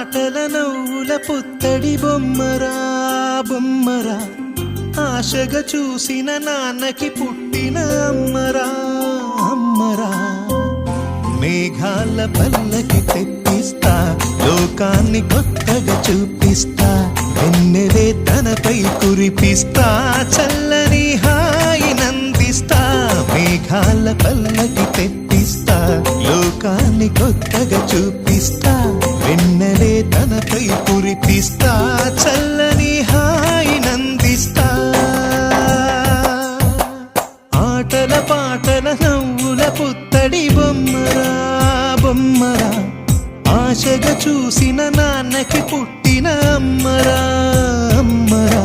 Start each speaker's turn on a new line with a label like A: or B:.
A: పాటల నవ్వుల పుత్తడి బొమ్మరా బొమ్మరా ఆశగా చూసిన నాన్నకి పుట్టిన అమ్మరా అమ్మరా మేఘాల పల్లకి తెప్పిస్తా లోకాన్ని కొత్తగా చూపిస్తా వెన్నెలే తనపై కురిపిస్తా చల్లని హాయి నందిస్తా మేఘాల పల్లకి తెప్పిస్తా లోకాన్ని కొత్తగా చూపిస్తా వెన్నెలే తనపై కురిపిస్తా చల్లని హాయి నందిస్తా ఆటల పాటల నవ్వుల పుత్తడి బొమ్మరా బొమ్మరా ఆశగా చూసిన నాన్నకి పుట్టిన అమ్మరా అమ్మరా